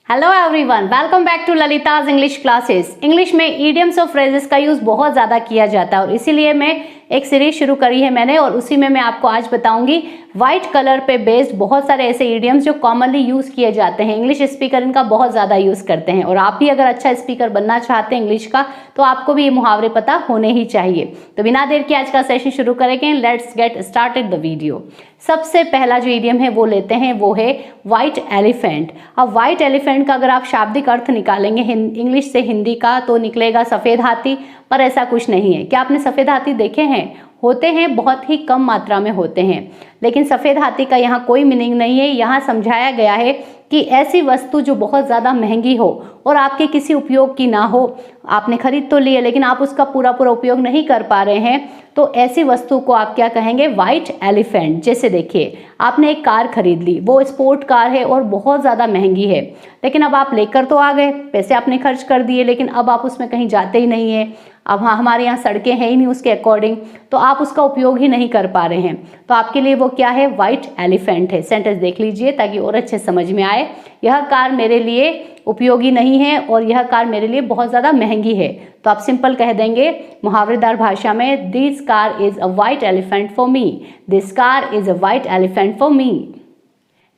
Hello everyone, welcome back to Lalita's English classes. English में idioms और phrases का use बहुत ज़्यादा किया जाता है और इसीलिए मैं एक सीरीज शुरू करी है मैंने, और उसी में मैं आपको आज बताऊंगी व्हाइट कलर पे बेस्ड बहुत सारे ऐसे इडियम्स जो कॉमनली यूज किए जाते हैं। इंग्लिश स्पीकर इनका बहुत ज़्यादा यूज करते हैं और आप भी अगर अच्छा स्पीकर बनना चाहते हैं इंग्लिश का तो आपको भी ये मुहावरे पता होने ही चाहिए। तो बिना देर के आज का सेशन शुरू करेंगे। Let's get started the video. सबसे पहला जो इडियम है वो लेते हैं, वो है व्हाइट एलिफेंट। अब व्हाइट एलिफेंट का अगर आप शाब्दिक अर्थ निकालेंगे इंग्लिश से हिंदी का तो निकलेगा सफ़ेद हाथी, पर ऐसा कुछ नहीं है। क्या आपने सफ़ेद हाथी देखे हैं? होते हैं, बहुत ही कम मात्रा में होते हैं, लेकिन सफ़ेद हाथी का यहाँ कोई मीनिंग नहीं है। यहाँ समझाया गया है कि ऐसी वस्तु जो बहुत ज़्यादा महंगी हो और आपके किसी उपयोग की ना हो, आपने खरीद तो ली है लेकिन आप उसका पूरा उपयोग नहीं कर पा रहे हैं, तो ऐसी वस्तु को आप क्या कहेंगे? White elephant. जैसे देखिए, आपने एक कार खरीद ली, वो स्पोर्ट कार है और बहुत ज़्यादा महंगी है, लेकिन अब आप लेकर तो आ गए, पैसे आपने खर्च कर दिए, लेकिन अब आप उसमें कहीं जाते ही नहीं है। अब हमारे यहाँ सड़कें हैं ही नहीं उसके अकॉर्डिंग, तो आप उसका उपयोग ही नहीं कर पा रहे हैं, तो आपके लिए वो क्या है? व्हाइट एलिफेंट है। सेंटेंस देख लीजिए ताकि और अच्छे समझ में आए। यह कार मेरे लिए उपयोगी नहीं है और यह कार मेरे लिए बहुत ज़्यादा महंगी है, तो आप सिंपल कह देंगे मुहावरेदार भाषा में, this car is a white elephant for me. This car is a white elephant for me.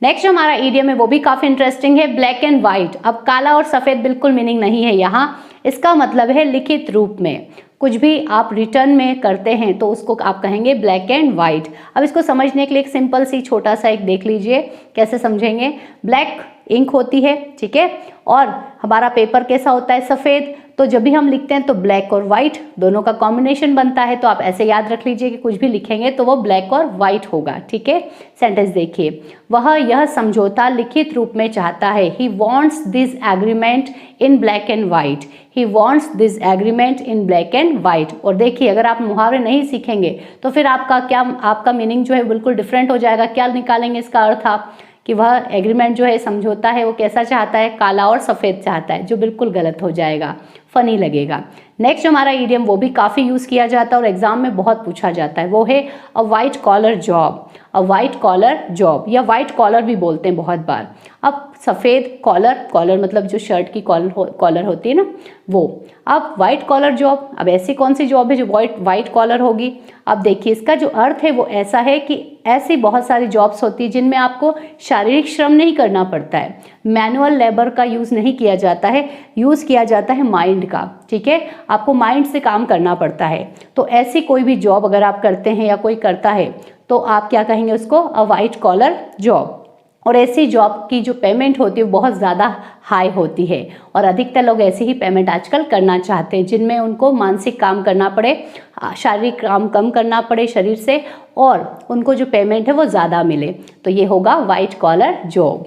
Next हमारा इडियम है वो भी काफ़ी इंटरेस्टिंग है, ब्लैक एंड व्हाइट। अब काला और सफ़ेद बिल्कुल मीनिंग नहीं है यहाँ, इसका मतलब है लिखित रूप में। कुछ भी आप रिटर्न में करते हैं तो उसको आप कहेंगे ब्लैक एंड व्हाइट। अब इसको समझने के लिए एक सिंपल सी छोटा सा एक देख लीजिए कैसे समझेंगे। ब्लैक इंक होती है, ठीक है, और हमारा पेपर कैसा होता है? सफ़ेद। तो जब भी हम लिखते हैं तो ब्लैक और व्हाइट दोनों का कॉम्बिनेशन बनता है, तो आप ऐसे याद रख लीजिए कि कुछ भी लिखेंगे तो वो ब्लैक और व्हाइट होगा, ठीक है। सेंटेंस देखिए, वह यह समझौता लिखित रूप में चाहता है। He wants this agreement in black and white. He wants this agreement in black and white. और देखिए, अगर आप मुहावरे नहीं सीखेंगे तो फिर आपका मीनिंग जो है बिल्कुल डिफरेंट हो जाएगा। क्या निकालेंगे इसका अर्थ आप? कि वह एग्रीमेंट जो है, समझौता है, वो कैसा चाहता है? काला और सफ़ेद चाहता है, जो बिल्कुल गलत हो जाएगा, फनी लगेगा। नेक्स्ट हमारा इडियम वो भी काफ़ी यूज़ किया जाता है और एग्जाम में बहुत पूछा जाता है, वो है a white collar job. A white collar job या वाइट कॉलर भी बोलते हैं बहुत बार। अब सफ़ेद कॉलर मतलब जो शर्ट की कॉलर होती है ना, वो। अब वाइट कॉलर जॉब, अब ऐसी कौन सी जॉब है जो वाइट कॉलर होगी? अब देखिए, इसका जो अर्थ है वो ऐसा है कि ऐसी बहुत सारी जॉब्स होती है जिनमें आपको शारीरिक श्रम नहीं करना पड़ता है, मैनुअल लेबर का यूज़ नहीं किया जाता है, यूज़ किया जाता है माइंड का, ठीक है। आपको माइंड से काम करना पड़ता है। तो ऐसी कोई भी जॉब अगर आप करते हैं या कोई करता है तो आप क्या कहेंगे उसको? A white collar job. और ऐसी जॉब की जो पेमेंट होती है वो बहुत ज़्यादा हाई होती है और अधिकतर लोग ऐसी ही पेमेंट आजकल करना चाहते हैं जिनमें उनको मानसिक काम करना पड़े, शारीरिक काम कम करना पड़े शरीर से, और उनको जो पेमेंट है वो ज़्यादा मिले। तो ये होगा वाइट कॉलर जॉब।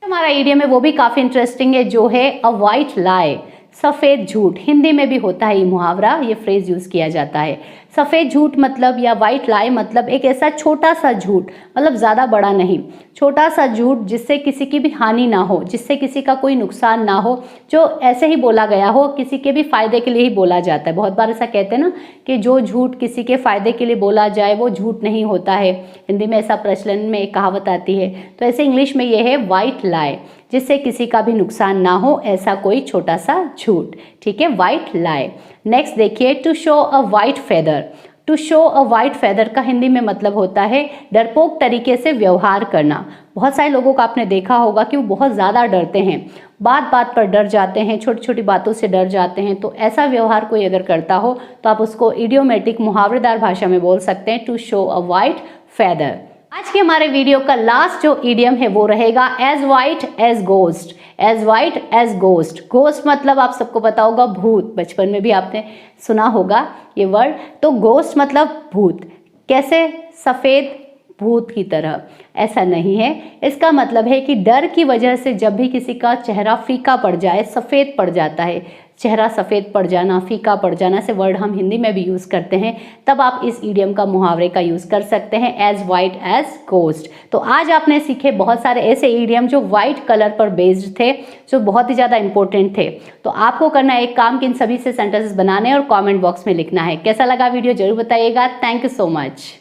हमारा इडियम है वो भी काफ़ी इंटरेस्टिंग है, जो है अ वाइट लाई। सफ़ेद झूठ, हिंदी में भी होता है ये मुहावरा, ये फ्रेज यूज़ किया जाता है। सफ़ेद झूठ मतलब या वाइट लाई मतलब एक ऐसा छोटा सा झूठ, मतलब ज़्यादा बड़ा नहीं, छोटा सा झूठ जिससे किसी की भी हानि ना हो, जिससे किसी का कोई नुकसान ना हो, जो ऐसे ही बोला गया हो, किसी के भी फ़ायदे के लिए ही बोला जाता है। बहुत बार ऐसा कहते हैं ना कि जो झूठ किसी के फ़ायदे के लिए बोला जाए वो झूठ नहीं होता है। हिंदी में ऐसा प्रचलन में एक कहावत आती है, तो ऐसे इंग्लिश में ये है वाइट लाई, जिससे किसी का भी नुकसान ना हो, ऐसा कोई छोटा सा झूठ, ठीक है, वाइट लाई। नेक्स्ट देखिए, to show a white feather. To show a white feather का हिंदी में मतलब होता है डरपोक तरीके से व्यवहार करना। बहुत सारे लोगों को आपने देखा होगा कि वो बहुत ज़्यादा डरते हैं, बात बात पर डर जाते हैं, छोटी छोटी बातों से डर जाते हैं। तो ऐसा व्यवहार कोई अगर करता हो तो आप उसको इडियोमेटिक मुहावरेदार भाषा में बोल सकते हैं, to show a white feather. आज के हमारे वीडियो का लास्ट जो इडियम है वो रहेगा as white as ghost. As white as ghost. Ghost मतलब आप सबको पता होगा भूत, बचपन में भी आपने सुना होगा ये वर्ड। तो गोस्ट मतलब भूत। कैसे? सफ़ेद भूत की तरह, ऐसा नहीं है। इसका मतलब है कि डर की वजह से जब भी किसी का चेहरा फीका पड़ जाए, सफ़ेद पड़ जाता है, चेहरा सफ़ेद पड़ जाना, फीका पड़ जाना से वर्ड हम हिंदी में भी यूज़ करते हैं, तब आप इस इडियम का मुहावरे का यूज़ कर सकते हैं, एज वाइट एज गोस्ट। तो आज आपने सीखे बहुत सारे ऐसे इडियम जो वाइट कलर पर बेस्ड थे, जो बहुत ही ज़्यादा इंपॉर्टेंट थे। तो आपको करना एक काम कि इन सभी से सेंटेंसेस बनाने और कॉमेंट बॉक्स में लिखना है। कैसा लगा वीडियो जरूर बताइएगा। Thank you so much.